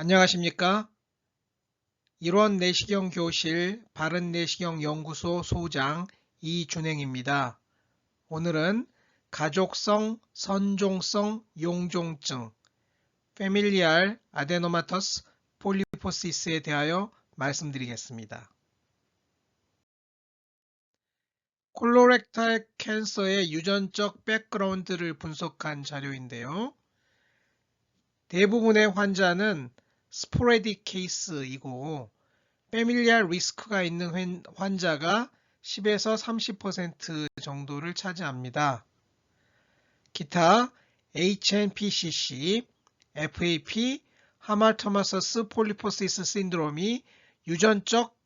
안녕하십니까? 1원 내시경 교실 바른내시경 연구소 소장 이준행입니다. 오늘은 가족성 선종성 용종증 Familial Adenomatous Polyposis에 대하여 말씀드리겠습니다. 콜로렉탈 캔서의 유전적 백그라운드를 분석한 자료인데요. 대부분의 환자는 스포레딕 케이스이고 패밀리알 리스크가 있는 환자가 10에서 30% 정도를 차지합니다. 기타 HNPCC, FAP, 하마토마서스 폴리포시스 신드롬이 유전적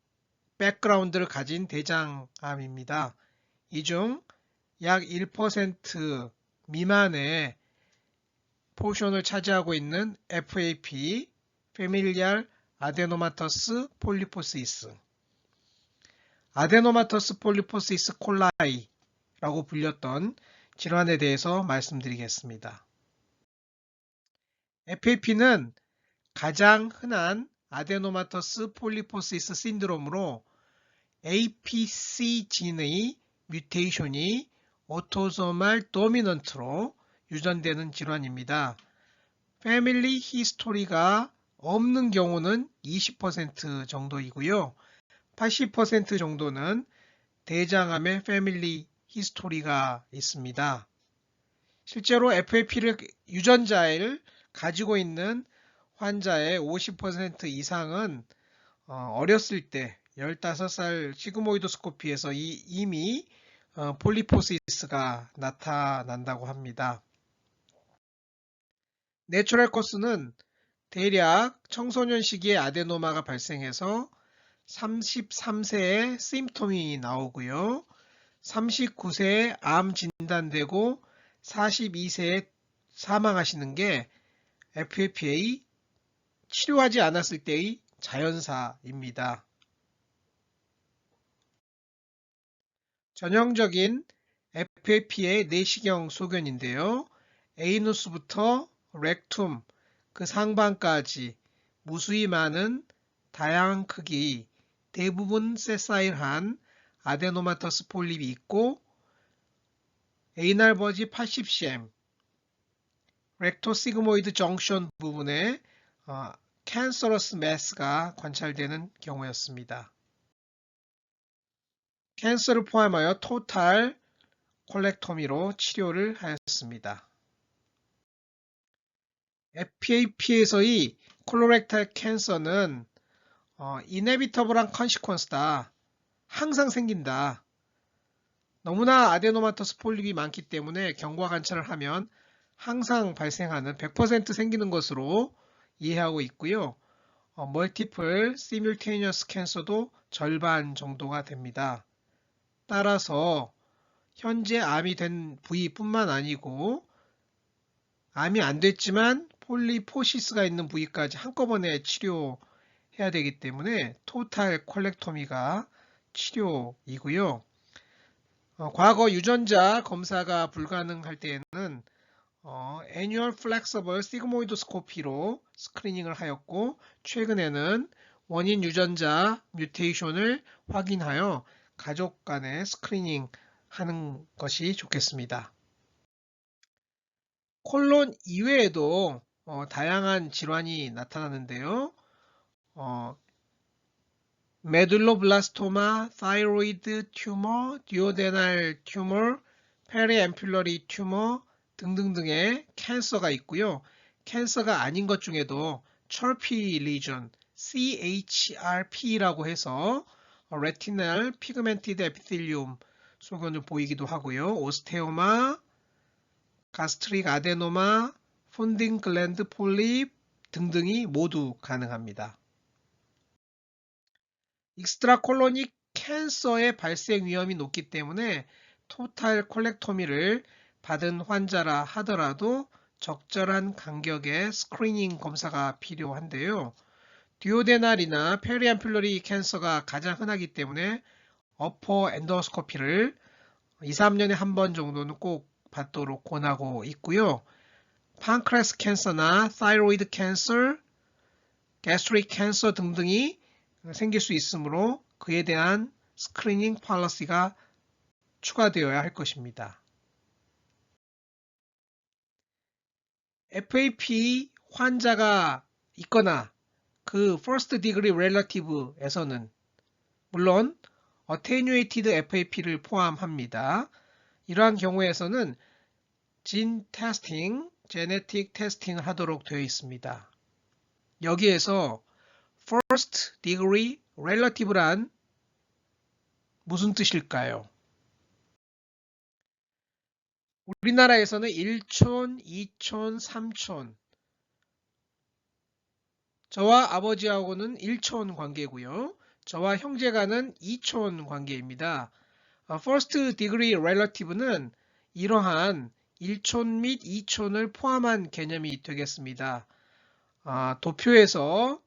백그라운드를 가진 대장암입니다. 이 중 약 1% 미만의 포션을 차지하고 있는 FAP, Familial Adenomatous Polyposis, 아데노마터스 폴리포시스 콜라이라고 불렸던 질환에 대해서 말씀드리겠습니다. FAP는 가장 흔한 아데노마터스 폴리포시스 신드롬으로 APC 진의 뮤테이션이 오토소말 도미넌트로 유전되는 질환입니다. 패밀리 히스토리가 없는 경우는 20% 정도이고요. 80% 정도는 대장암의 패밀리 히스토리가 있습니다. 실제로 FAP를 유전자를 가지고 있는 환자의 50% 이상은 어렸을 때 15살 시그모이도스코피에서 이미 폴리포시스가 나타난다고 합니다. 내추럴 코스는 대략 청소년 시기에 아데노마가 발생해서 33세에 심토미 나오고요. 39세에 암 진단되고 42세에 사망하시는 게 FAPA 치료하지 않았을 때의 자연사입니다. 전형적인 FAP의 내시경 소견인데요. 에이누스부터 렉툼, 그 상반까지 무수히 많은 다양한 크기, 대부분 세사일한 아데노마터스 폴립이 있고 에이날버지 80cm, 렉토시그모이드 정션 부분에 캔서러스 매스가 관찰되는 경우였습니다. 캔서를 포함하여 토탈 콜렉토미로 치료를 하였습니다. FAP에서의 콜로렉탈 캔서는 이네비터블한 컨시퀀스다. 항상 생긴다. 너무나 아데노마터스 폴립이 많기 때문에 경과 관찰을 하면 항상 발생하는 100% 생기는 것으로 이해하고 있고요. 멀티플 시뮬테이니어스 캔서도 절반 정도가 됩니다. 따라서 현재 암이 된 부위뿐만 아니고 암이 안 됐지만 폴리포시스가 있는 부위까지 한꺼번에 치료해야 되기 때문에 토탈 콜렉토미가 치료이고요. 과거 유전자 검사가 불가능할 때에는 Annual Flexible Sigmoidoscopy로 스크리닝을 하였고 최근에는 원인 유전자 뮤테이션을 확인하여 가족 간의 스크리닝 하는 것이 좋겠습니다. 콜론 이외에도 다양한 질환이 나타나는데요. 메둘로블라스토마, 타이로이드 튜머, 듀오데날 튜머, 페리앰뷸러리 튜머 등등등의 캔서가 있고요. 캔서가 아닌 것 중에도 철피 리전, CHRP라고 해서 레티널 피그멘티드 에피텔리움 소견을 보이기도 하고요. 오스테오마, 가스트릭 아데노마, 폰딩 글랜드 폴립 등등이 모두 가능합니다. 익스트라콜로닉 캔서의 발생 위험이 높기 때문에 토탈 콜렉토미를 받은 환자라 하더라도 적절한 간격의 스크리닝 검사가 필요한데요. 듀오데날이나 페리앰뷸러리 캔서가 가장 흔하기 때문에 어퍼 엔도스코피를 2, 3년에 한 번 정도는 꼭 받도록 권하고 있고요. 판크레스 캔서나 타이로이드 캔서, gastric cancer 등등이 생길 수 있으므로 그에 대한 스크리닝 policy가 추가되어야 할 것입니다. FAP 환자가 있거나 그 first degree relative에서는 물론 attenuated FAP를 포함합니다. 이러한 경우에서는 진 테스팅, 제네틱 테스팅을 하도록 되어 있습니다. 여기에서 first degree relative란 무슨 뜻일까요? 우리나라에서는 1촌, 2촌, 3촌 저와 아버지하고는 1촌 관계고요. 저와 형제가는 2촌 관계입니다. First degree relative는 이러한 1촌 및 2촌을 포함한 개념이 되겠습니다. 도표에서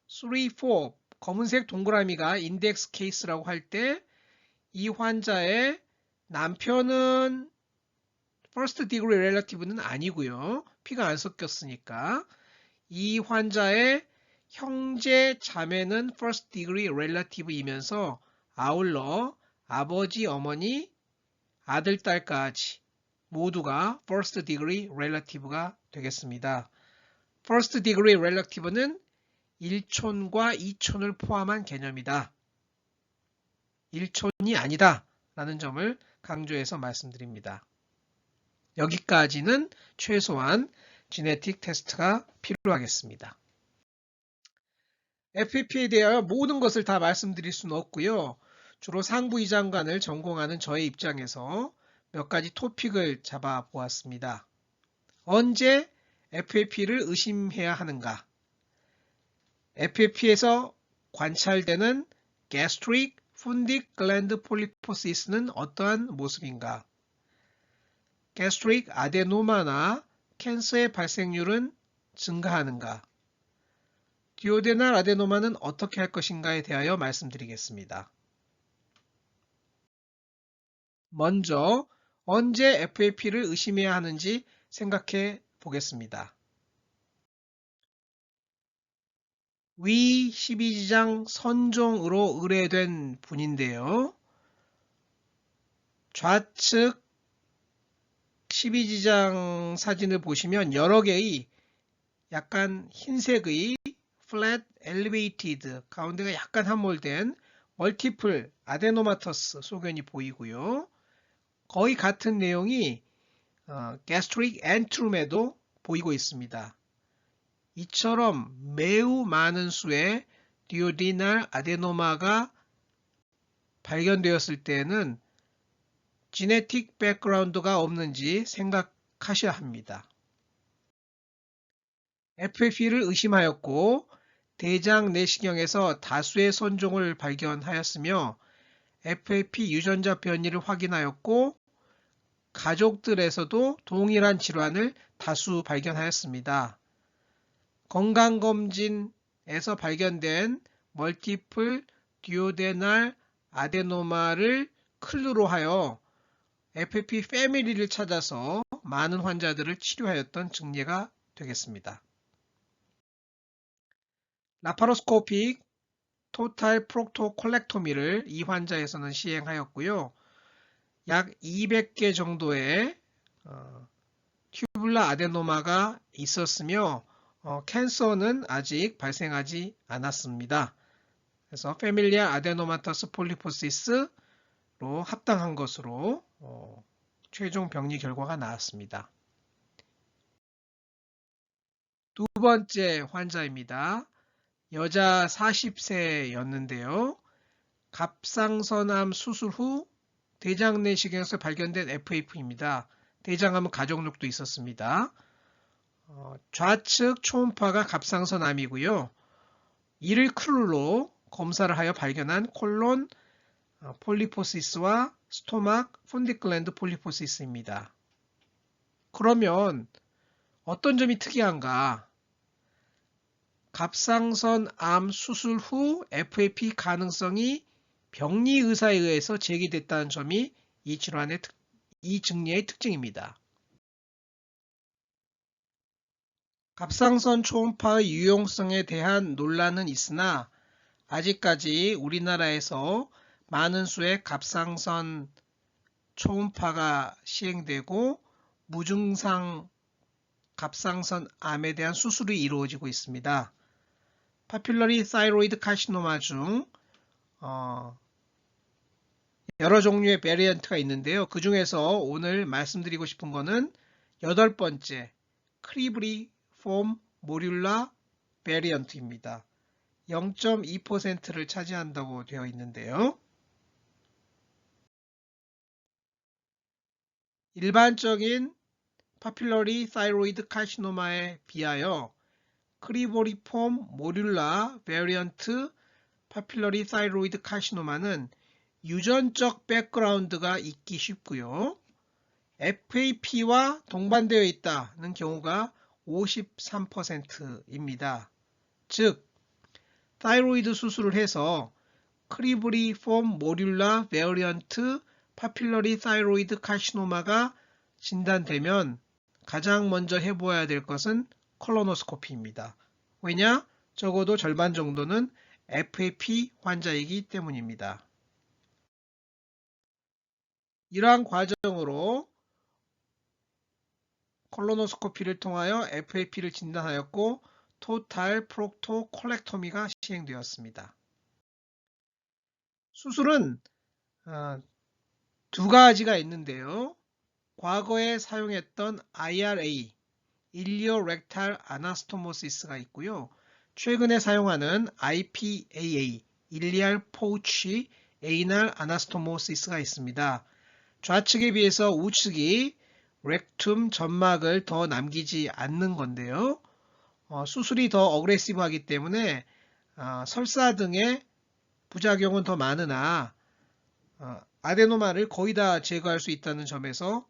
3, 4 검은색 동그라미가 인덱스 케이스라고 할 때 이 환자의 남편은 first degree relative는 아니고요. 피가 안 섞였으니까 이 환자의 형제 자매는 first degree relative이면서 아울러 아버지, 어머니, 아들, 딸까지 모두가 first degree relative가 되겠습니다. first degree relative는 1촌과 2촌을 포함한 개념이다. 1촌이 아니다 라는 점을 강조해서 말씀드립니다. 여기까지는 최소한 지네틱 테스트가 필요하겠습니다. FAP에 대하여 모든 것을 다 말씀드릴 수는 없고요. 주로 상부이장관을 전공하는 저의 입장에서 몇 가지 토픽을 잡아 보았습니다. 언제 FAP를 의심해야 하는가? FAP에서 관찰되는 gastric fundic gland polyposis는 어떠한 모습인가? gastric 아데노마나 캔서의 발생률은 증가하는가? 디오데날 아데노마는 어떻게 할 것인가에 대하여 말씀드리겠습니다. 먼저 언제 FAP를 의심해야 하는지 생각해 보겠습니다. 위 12지장 선종으로 의뢰된 분인데요. 좌측 12지장 사진을 보시면 여러 개의 약간 흰색의 flat elevated 가운데가 약간 함몰된 multiple adenomatoous 소견이 보이고요. 거의 같은 내용이 gastric antrum에도 보이고 있습니다. 이처럼 매우 많은 수의 duodenal adenoma가 발견되었을 때는 지네틱 백그라운드가 없는지 생각하셔야 합니다. FAP를 의심하였고 대장 내시경에서 다수의 선종을 발견하였으며 FAP 유전자 변이를 확인하였고 가족들에서도 동일한 질환을 다수 발견하였습니다. 건강검진에서 발견된 멀티플 듀오데날 아데노마를 클루로 하여 FAP 패밀리를 찾아서 많은 환자들을 치료하였던 증례가 되겠습니다. 라파로스코픽 토탈 프록토콜렉토미를 이 환자에서는 시행하였고요. 약 200개 정도의 튜블라 아데노마가 있었으며 캔서는 아직 발생하지 않았습니다. 그래서 패밀리아 아데노마터스 폴리포시스로 합당한 것으로 최종 병리 결과가 나왔습니다. 두 번째 환자입니다. 여자 40세였는데요. 갑상선암 수술 후 대장 내시경에서 발견된 FAP입니다. 대장암은 가족력도 있었습니다. 좌측 초음파가 갑상선암이고요. 이를 클루로 검사를 하여 발견한 콜론 폴리포시스와 스토막 폰디클랜드 폴리포시스입니다. 그러면 어떤 점이 특이한가? 갑상선암 수술 후 FAP 가능성이 병리 의사에 의해서 제기됐다는 점이 이 증례의 특징입니다. 갑상선 초음파의 유용성에 대한 논란은 있으나 아직까지 우리나라에서 많은 수의 갑상선 초음파가 시행되고 무증상 갑상선 암에 대한 수술이 이루어지고 있습니다. 파퓰러리 사이로이드 카시노마 중 여러 종류의 베리언트가 있는데요. 그 중에서 오늘 말씀드리고 싶은 거는 8번째 크리브리폼 모듈라 베리언트입니다. 0.2%를 차지한다고 되어 있는데요. 일반적인 파퓰러리 사이로이드 카시노마에 비하여 크리브리폼 모듈라 베리언트 파퓰러리 사이로이드 카시노마는 유전적 백그라운드가 있기 쉽고요. FAP와 동반되어 있다는 경우가 53%입니다. 즉, 타이로이드 수술을 해서 크리브리폼 모듈라 베리언트 파퓰러리 사이로이드 카시노마가 진단되면 가장 먼저 해보아야 될 것은 콜로노스코피입니다. 왜냐? 적어도 절반 정도는 FAP 환자이기 때문입니다. 이러한 과정으로 콜로노스코피를 통하여 FAP를 진단하였고 토탈 프록토콜렉토미가 시행되었습니다. 수술은 두 가지가 있는데요. 과거에 사용했던 IRA, 일리오렉탈 아나스토모시스가 있고요. 최근에 사용하는 IPAA, 일리알 포우치 에이날 아나스토모시스가 있습니다. 좌측에 비해서 우측이 렉툼 점막을 더 남기지 않는 건데요. 수술이 더 어그레시브하기 때문에 설사 등의 부작용은 더 많으나 아데노마를 거의 다 제거할 수 있다는 점에서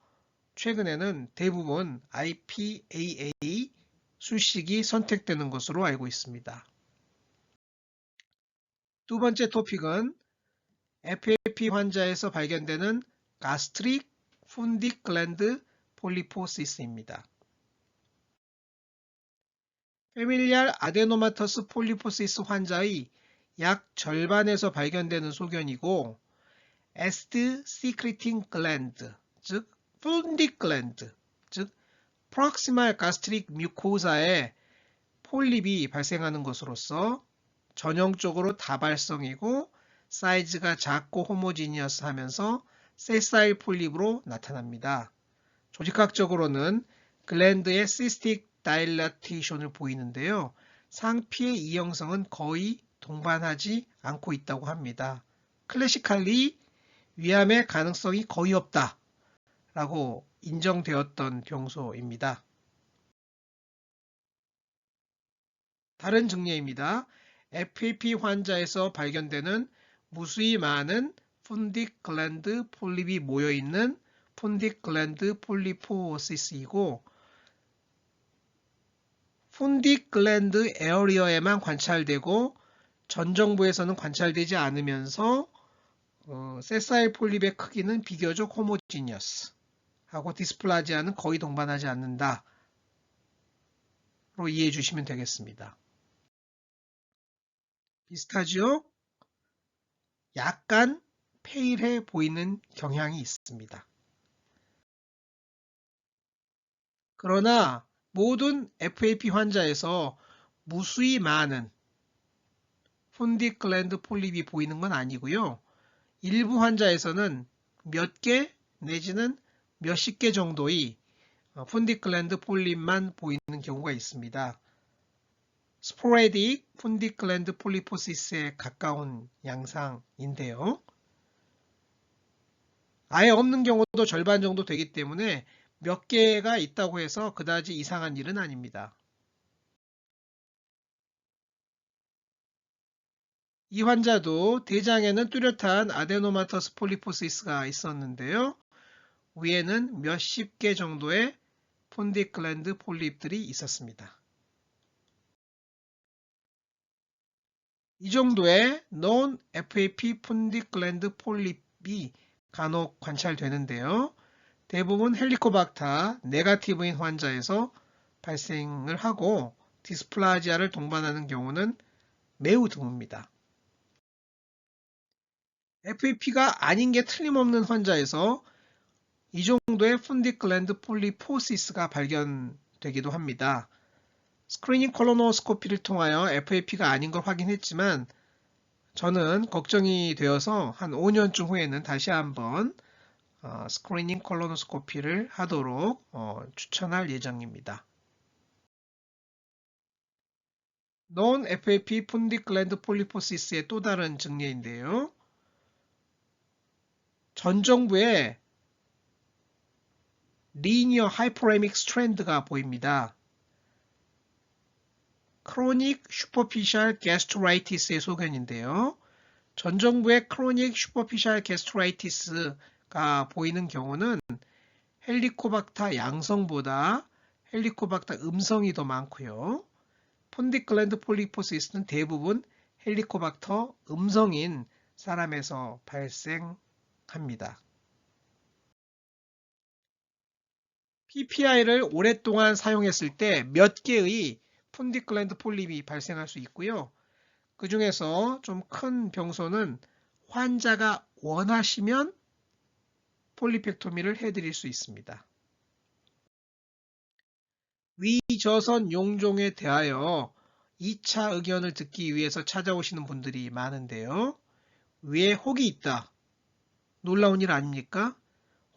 최근에는 대부분 IPAA 수식이 선택되는 것으로 알고 있습니다. 두 번째 토픽은 FAP 환자에서 발견되는 가스트릭 푼딕 글랜드 폴리포시스입니다. 페밀리알 아데노마터스 폴리포시스 환자의 약 절반에서 발견되는 소견이고 에스트 시크리팅 글랜드, 즉 푼딕 글랜드, 즉 프록시말 가스트릭 뮤코사에 폴립이 발생하는 것으로서 전형적으로 다발성이고 사이즈가 작고 호모지니어스 하면서 세사일 폴립으로 나타납니다. 조직학적으로는 글랜드의 시스틱 다일라테이션을 보이는데요. 상피의 이형성은 거의 동반하지 않고 있다고 합니다. 클래시칼리 위암의 가능성이 거의 없다 라고 인정되었던 경소입니다. 다른 증례입니다. FAP 환자에서 발견되는 무수히 많은 푼딕 글랜드 폴립이 모여있는 푼딕 글랜드 폴리포시스이고 푼딕 글랜드 에어리어에만 관찰되고 전 정부에서는 관찰되지 않으면서 세사일 폴립의 크기는 비교적 호모지니어스 하고 디스플라지아는 거의 동반하지 않는다 로 이해해 주시면 되겠습니다. 비슷하죠? 약간 페일해 보이는 경향이 있습니다. 그러나 모든 FAP 환자에서 무수히 많은 푼딕 글랜드 폴립이 보이는 건 아니고요. 일부 환자에서는 몇 개 내지는 몇십 개 정도의 푼딕 글랜드 폴립만 보이는 경우가 있습니다. 스포레딕 푼딕 글랜드 폴리포시스에 가까운 양상인데요. 아예 없는 경우도 절반 정도 되기 때문에 몇 개가 있다고 해서 그다지 이상한 일은 아닙니다. 이 환자도 대장에는 뚜렷한 아데노마터스 폴리포시스가 있었는데요. 위에는 몇십 개 정도의 푼딕 글랜드 폴립들이 있었습니다. 이 정도의 non-FAP 푼딕 글랜드 폴립이 간혹 관찰되는데요. 대부분 헬리코박터 네거티브인 환자에서 발생을 하고 디스플라지아를 동반하는 경우는 매우 드뭅니다. FAP가 아닌 게 틀림없는 환자에서 이 정도의 푼디클랜드 폴리포시스가 발견되기도 합니다. 스크리닝 콜로노스코피를 통하여 FAP가 아닌 걸 확인했지만 저는 걱정이 되어서 한 5년쯤 후에는 다시 한번 스크리닝 콜로노스코피를 하도록 추천할 예정입니다. Non-FAP 푼디클랜드 폴리포시스의 또 다른 증례인데요. 전 정부에 리니어 하이퍼레믹 스트랜드가 보입니다. 크로닉 슈퍼피셜 게스트라이티스의 소견인데요. 전 정부의 크로닉 슈퍼피셜 게스트라이티스가 보이는 경우는 헬리코박터 양성보다 헬리코박터 음성이 더 많고요. 푼디클랜드 폴리포시스는 대부분 헬리코박터 음성인 사람에서 발생합니다. PPI를 오랫동안 사용했을 때 몇 개의 푼디클랜드 폴립이 발생할 수 있고요. 그 중에서 좀 큰 병소는 환자가 원하시면 폴리펙토미를 해드릴 수 있습니다. 위저선 용종에 대하여 2차 의견을 듣기 위해서 찾아오시는 분들이 많은데요. 위에 혹이 있다. 놀라운 일 아닙니까?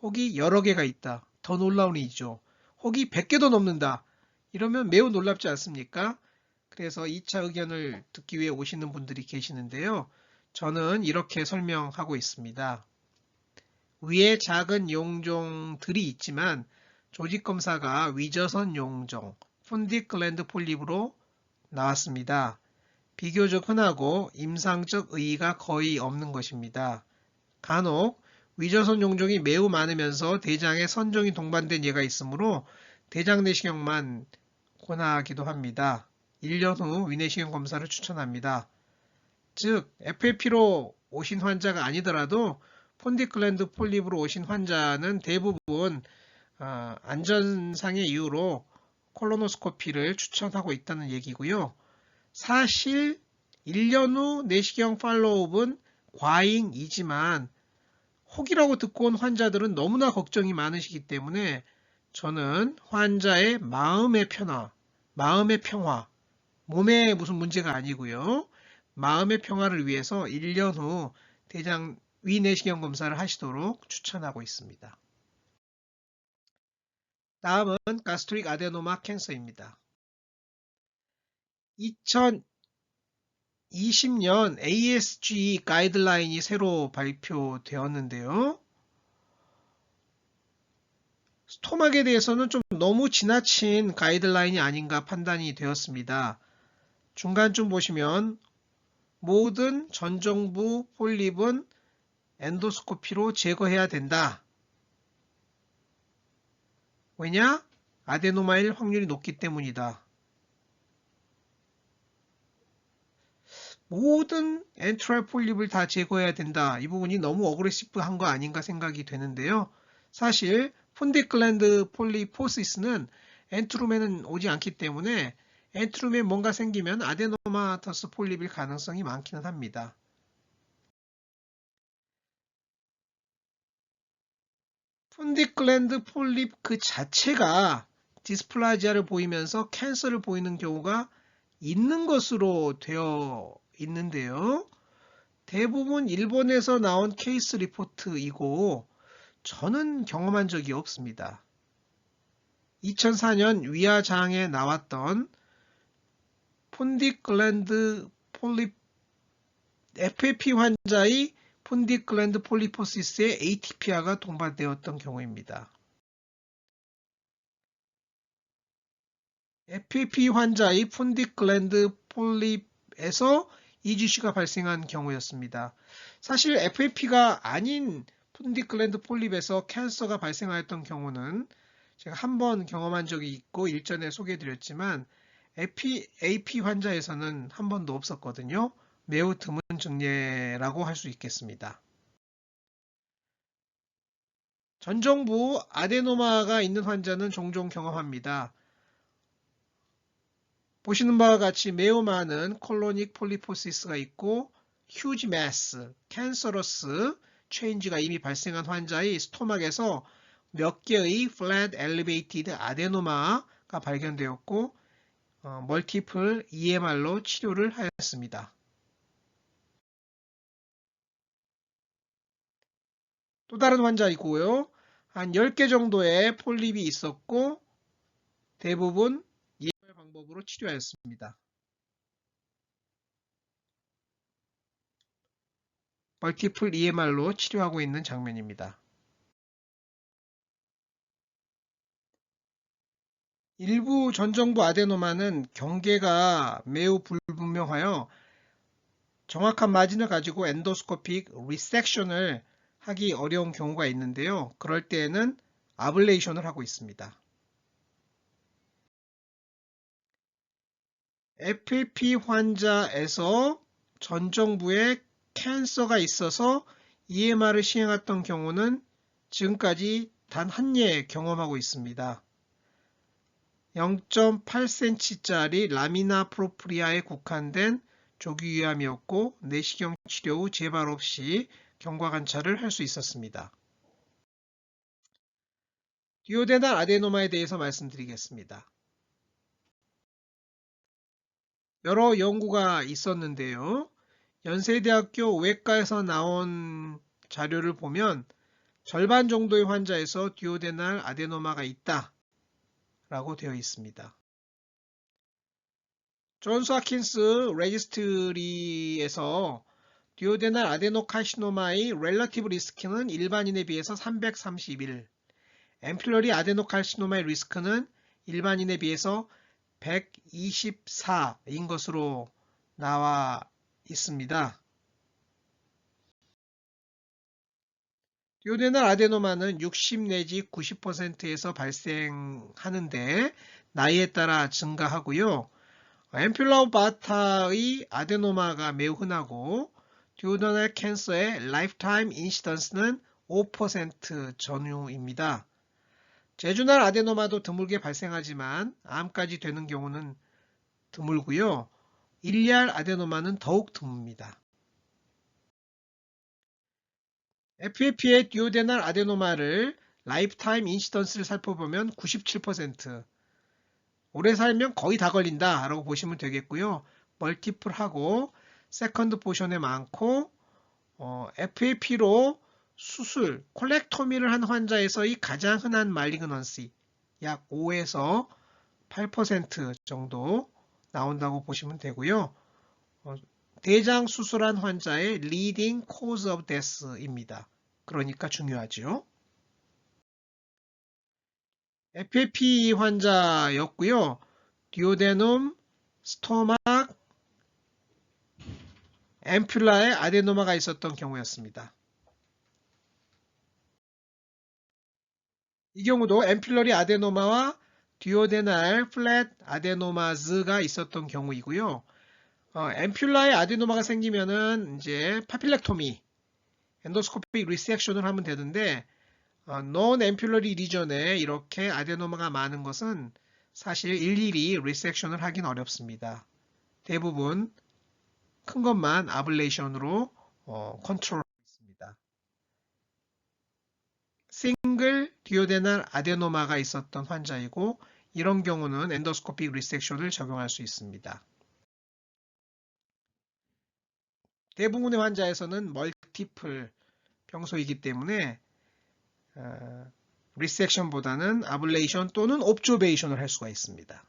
혹이 여러 개가 있다. 더 놀라운 일이죠. 혹이 100개도 넘는다. 이러면 매우 놀랍지 않습니까? 그래서 2차 의견을 듣기 위해 오시는 분들이 계시는데요. 저는 이렇게 설명하고 있습니다. 위에 작은 용종들이 있지만 조직검사가 위저선 용종, 푼디클랜드 폴립으로 나왔습니다. 비교적 흔하고 임상적 의의가 거의 없는 것입니다. 간혹 위저선 용종이 매우 많으면서 대장에 선종이 동반된 예가 있으므로 대장 내시경만 권하기도 합니다. 1년 후 위내시경 검사를 추천합니다. 즉 FAP로 오신 환자가 아니더라도 폰디클랜드 폴립으로 오신 환자는 대부분 안전상의 이유로 콜로노스코피를 추천하고 있다는 얘기고요. 사실 1년 후 내시경 팔로우업은 과잉이지만 혹이라고 듣고 온 환자들은 너무나 걱정이 많으시기 때문에 저는 환자의 마음의 편화, 마음의 평화, 몸에 무슨 문제가 아니고요. 마음의 평화를 위해서 1년 후 대장 위내시경 검사를 하시도록 추천하고 있습니다. 다음은 가스트릭 아데노마 캔서입니다. 2020년 ASGE 가이드라인이 새로 발표되었는데요. 스토막에 대해서는 좀 너무 지나친 가이드라인이 아닌가 판단이 되었습니다. 중간쯤 보시면 모든 전정부 폴립은 엔도스코피로 제거해야 된다. 왜냐? 아데노마일 확률이 높기 때문이다. 모든 엔트랄 폴립을 다 제거해야 된다. 이 부분이 너무 어그레시브한 거 아닌가 생각이 되는데요. 사실 푼디클랜드 폴리포시스는 엔트룸에는 오지 않기 때문에 엔트룸에 뭔가 생기면 아데노마터스 폴립일 가능성이 많기는 합니다. 푼디클랜드 폴립 그 자체가 디스플라지아를 보이면서 캔서를 보이는 경우가 있는 것으로 되어 있는데요. 대부분 일본에서 나온 케이스 리포트이고 저는 경험한 적이 없습니다. 2004년 위아장에 나왔던 푼디클랜드 폴립 FAP 환자의 푼디클랜드 폴리포시스에 ATPR가 동반되었던 경우입니다. FAP 환자의 푼디클랜드 폴립에서 EGC가 발생한 경우였습니다. 사실 FAP가 아닌 푼디클랜드 폴립에서 캔서가 발생하였던 경우는 제가 한 번 경험한 적이 있고 일전에 소개해드렸지만 AP 환자에서는 한 번도 없었거든요. 매우 드문 증례라고 할 수 있겠습니다. 전정부 아데노마가 있는 환자는 종종 경험합니다. 보시는 바와 같이 매우 많은 콜로닉 폴리포시스가 있고 휴지 매스, 캔서러스 체인지가 이미 발생한 환자의 스토막에서 몇 개의 플랫 엘리베이티드 아데노마가 발견되었고 멀티플 EMR로 치료를 하였습니다. 또 다른 환자이고요. 한 10개 정도의 폴립이 있었고 대부분 EMR 방법으로 치료하였습니다. 멀티플 EMR로 치료하고 있는 장면입니다. 일부 전정부 아데노마는 경계가 매우 불분명하여 정확한 마진을 가지고 엔도스코픽 리섹션을 하기 어려운 경우가 있는데요. 그럴 때에는 아블레이션을 하고 있습니다. FAP 환자에서 전정부에 캔서가 있어서 EMR을 시행했던 경우는 지금까지 단 한 예 경험하고 있습니다. 0.8cm짜리 라미나 프로프리아에 국한된 조기위암이었고 내시경 치료 후 재발 없이 경과 관찰을 할 수 있었습니다. 듀오데날 아데노마에 대해서 말씀드리겠습니다. 여러 연구가 있었는데요. 연세대학교 외과에서 나온 자료를 보면 절반 정도의 환자에서 듀오데날 아데노마가 있다 라고 되어 있습니다. 존스 홉킨스 레지스트리에서 듀오데날 아데노칼시노마의 렐러티브 리스크는 일반인에 비해서 331, 앰필러리 아데노칼시노마의 리스크는 일반인에 비해서 124인 것으로 나와 있습니다. 듀오데날 아데노마는 60 내지 90%에서 발생하는데 나이에 따라 증가하고요. 앰필러바타의 아데노마가 매우 흔하고 듀오데날 캔서의 라이프타임 인시던스는 5% 전후입니다. 제주날 아데노마도 드물게 발생하지만 암까지 되는 경우는 드물고요. 일리알 아데노마는 더욱 드뭅니다. FAP의 듀오데날 아데노마를 라이프타임 인시던스를 살펴보면 97%, 오래 살면 거의 다 걸린다 라고 보시면 되겠고요. 멀티플하고 세컨드 포션에 많고 FAP로 수술, 콜렉토미를 한 환자에서의 가장 흔한 말리그넌시 약 5에서 8% 정도 나온다고 보시면 되고요. 대장 수술한 환자의 leading cause of death입니다. 그러니까 중요하죠. FAP 환자였고요. 듀오데눔, 스토막, 앰뷸라에 아데노마가 있었던 경우였습니다. 이 경우도 앰뷸러리 아데노마와 듀오데날 플랫 아데노마즈가 있었던 경우이고요. 앰뷸라에 아데노마가 생기면은 이제 파필렉토미, 엔도스코픽 리섹션을 하면 되는데 논 앰뷸러리 리전에 이렇게 아데노마가 많은 것은 사실 일일이 리섹션을 하긴 어렵습니다. 대부분 큰 것만 아블레이션으로 컨트롤하고 있습니다. 싱글 듀오데날 아데노마가 있었던 환자이고 이런 경우는 엔도스코픽 리섹션을 적용할 수 있습니다. 대부분의 환자에서는 멀티플 병소이기 때문에 리섹션보다는 아블레이션 또는 옵조베이션을 할 수가 있습니다.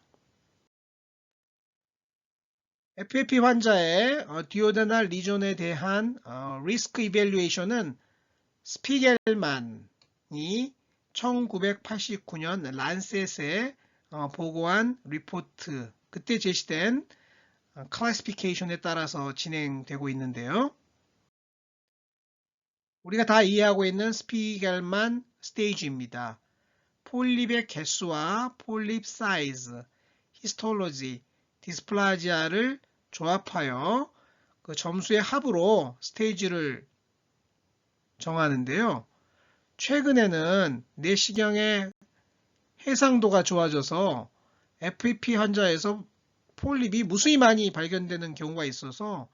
FAP 환자의 듀오데날 리전에 대한 리스크 이밸루에이션은 스피겔만이 1989년 란셋에 보고한 리포트, 그때 제시된 클래시피케이션에 따라서 진행되고 있는데요. 우리가 다 이해하고 있는 스피겔만 스테이지입니다. 폴립의 개수와 폴립 사이즈, 히스톨로지, 디스플라지아를 조합하여 그 점수의 합으로 스테이지를 정하는데요. 최근에는 내시경의 해상도가 좋아져서 FAP 환자에서 폴립이 무수히 많이 발견되는 경우가 있어서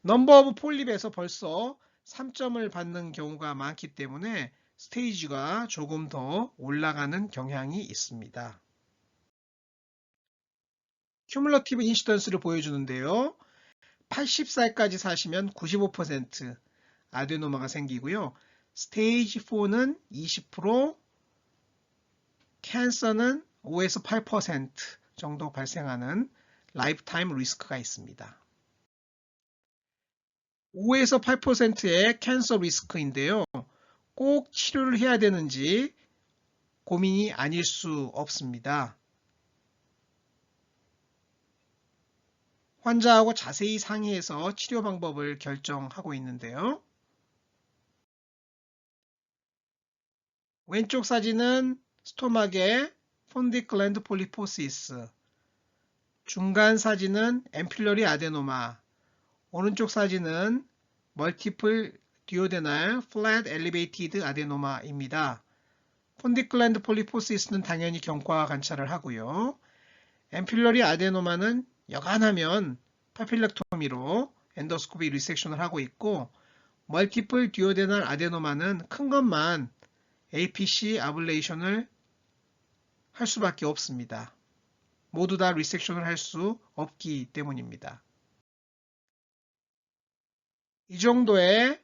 넘버 오브 폴립에서 벌써 3점을 받는 경우가 많기 때문에 스테이지가 조금 더 올라가는 경향이 있습니다. 큐뮬러티브 인시던스를 보여주는데요. 80살까지 사시면 95% 아데노마가 생기고요. 스테이지 4는 20%, 캔서는 5에서 8% 정도 발생하는 라이프타임 리스크가 있습니다. 5에서 8%의 캔서 리스크인데요. 꼭 치료를 해야 되는지 고민이 아닐 수 없습니다. 환자하고 자세히 상의해서 치료 방법을 결정하고 있는데요. 왼쪽 사진은 스토막의 폰디클랜드 폴리포시스, 중간 사진은 앰필러리 아데노마, 오른쪽 사진은 멀티플 듀오데날 플랫 엘리베이티드 아데노마입니다. 폰디클랜드 폴리포시스는 당연히 경과 관찰을 하고요. 앰필러리 아데노마는 여간하면 파필렉토미로 엔도스코피 리섹션을 하고 있고, 멀티플 듀오데날 아데노마는 큰 것만 APC 아블레이션을 할 수밖에 없습니다. 모두 다 리섹션을 할 수 없기 때문입니다. 이 정도의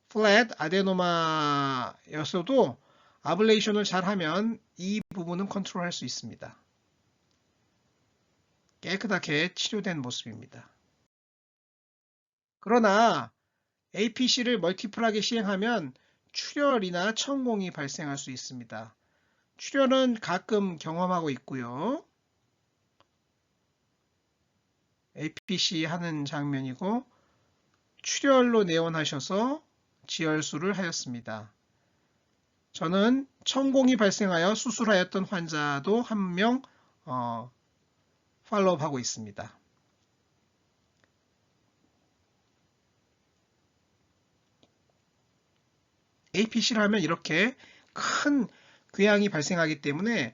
플랫 아데노마였어도 아블레이션을 잘하면 이 부분은 컨트롤할 수 있습니다. 깨끗하게 치료된 모습입니다. 그러나 APC를 멀티플하게 시행하면 출혈이나 천공이 발생할 수 있습니다. 출혈은 가끔 경험하고 있고요. APC 하는 장면이고, 출혈로 내원하셔서 지혈수를 하였습니다. 저는 천공이 발생하여 수술하였던 환자도 한 명 팔로우하고 있습니다. APC를 하면 이렇게 큰 궤양이 발생하기 때문에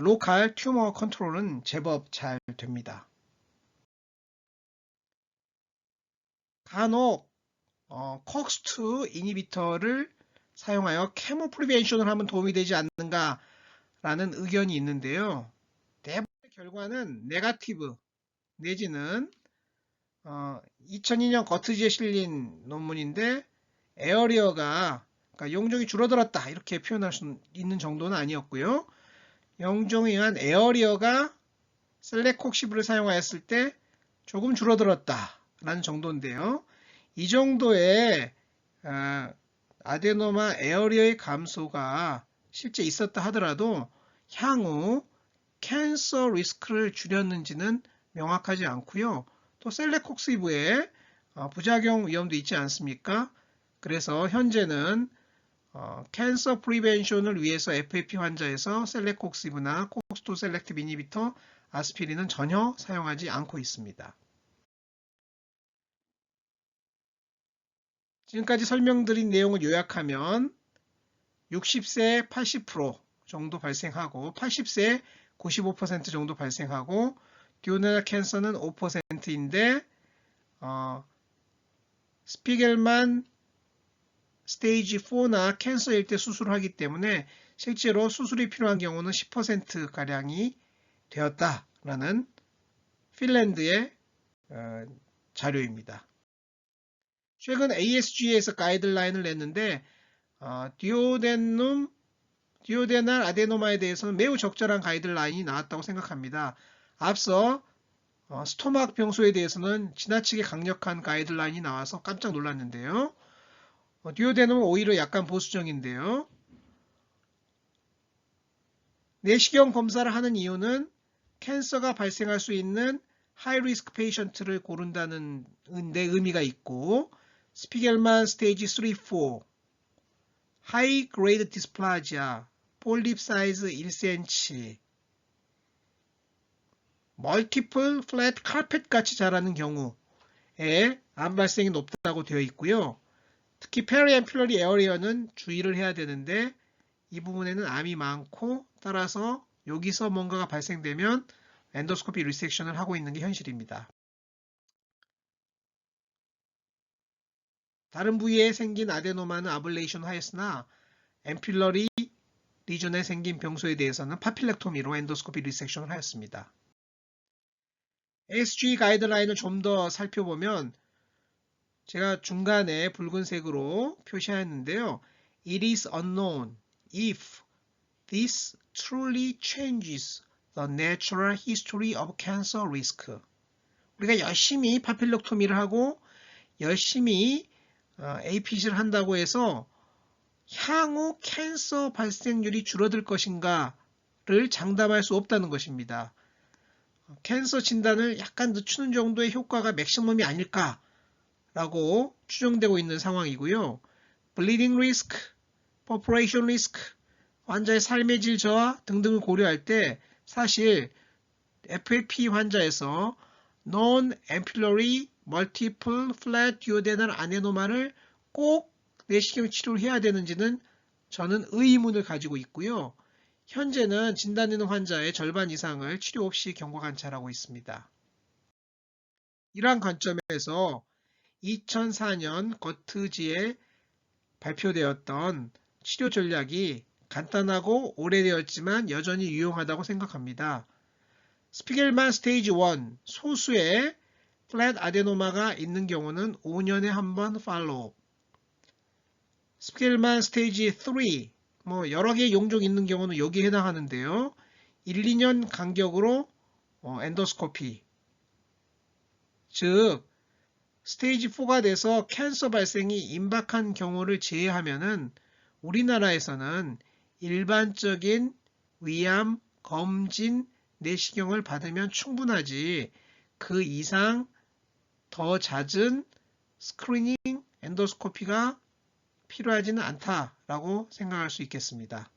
로컬 튜머 컨트롤은 제법 잘 됩니다. 간혹 COX-2 이니비터를 사용하여 케모 프리벤션을 하면 도움이 되지 않는가 라는 의견이 있는데요. 대부분의 결과는 네거티브 내지는 2002년 거트지에 실린 논문인데 에어리어가 그러니까 용종이 줄어들었다 이렇게 표현할 수 있는 정도는 아니었고요. 용종에 의한 에어리어가 셀레콕시브를 사용하였을 때 조금 줄어들었다 라는 정도인데요. 이 정도의 아데노마 에어리어의 감소가 실제 있었다 하더라도 향후 캔서 리스크를 줄였는지는 명확하지 않고요. 또 셀레콕시브에 부작용 위험도 있지 않습니까? 그래서 현재는 캔서 프리벤션을 위해서 FAP 환자에서 셀레콕시브나 COX-2 셀렉티브 이니비터 아스피린은 전혀 사용하지 않고 있습니다. 지금까지 설명드린 내용을 요약하면 60세 80% 정도 발생하고 80세 95% 정도 발생하고 듀오데날 캔서는 5%인데 스피겔만 스테이지 4나 캔서일 때 수술을 하기 때문에 실제로 수술이 필요한 경우는 10%가량이 되었다라는 핀란드의 자료입니다. 최근 ASG에서 가이드라인을 냈는데 듀오데날 아데노마에 대해서는 매우 적절한 가이드라인이 나왔다고 생각합니다. 앞서 스토막 병소에 대해서는 지나치게 강력한 가이드라인이 나와서 깜짝 놀랐는데요. 듀오데넘은 오히려 약간 보수적인데요. 내시경 검사를 하는 이유는 캔서가 발생할 수 있는 하이리스크 페이션트를 고른다는 데 의미가 있고 스피겔만 스테이지 3, 4 하이 그레이드 디스플라지아 폴립 사이즈 1cm 멀티플 플랫 카펫 같이 자라는 경우에 암 발생이 높다고 되어 있고요. 특히 페리앰필러리 에어리어는 주의를 해야 되는데 이 부분에는 암이 많고 따라서 여기서 뭔가가 발생되면 엔도스코피 리섹션을 하고 있는 게 현실입니다. 다른 부위에 생긴 아데노마는 아블레이션 하였으나 앰필러리 리전에 생긴 병소에 대해서는 파필렉토미로 엔도스코피 리섹션을 하였습니다. ASG 가이드라인을 좀 더 살펴보면 제가 중간에 붉은색으로 표시하였는데요. It is unknown if this truly changes the natural history of cancer risk. 우리가 열심히 파필렉토미를 하고 열심히 APC를 한다고 해서 향후 캔서 발생률이 줄어들 것인가를 장담할 수 없다는 것입니다. 캔서 진단을 약간 늦추는 정도의 효과가 맥시멈이 아닐까라고 추정되고 있는 상황이고요. bleeding risk, population risk, 환자의 삶의 질 저하 등등을 고려할 때 사실 FAP 환자에서 non-ampullary multiple flat duodenal adenoma를 꼭 내시경 치료를 해야 되는지는 저는 의문을 가지고 있고요. 현재는 진단되는 환자의 절반 이상을 치료 없이 경과 관찰하고 있습니다. 이러한 관점에서 2004년 거트지에 발표되었던 치료 전략이 간단하고 오래되었지만 여전히 유용하다고 생각합니다. 스피겔만 스테이지 1 소수의 플랫 아데노마가 있는 경우는 5년에 한 번 팔로우. 스피겔만 스테이지 3 여러 개의 용종이 있는 경우는 여기에 해당하는데요. 1, 2년 간격으로 엔도스코피. 즉 스테이지 4가 돼서 캔서 발생이 임박한 경우를 제외하면은 우리나라에서는 일반적인 위암, 검진, 내시경을 받으면 충분하지 그 이상 더 잦은 스크리닝 엔도스코피가 필요하지는 않다라고 생각할 수 있겠습니다.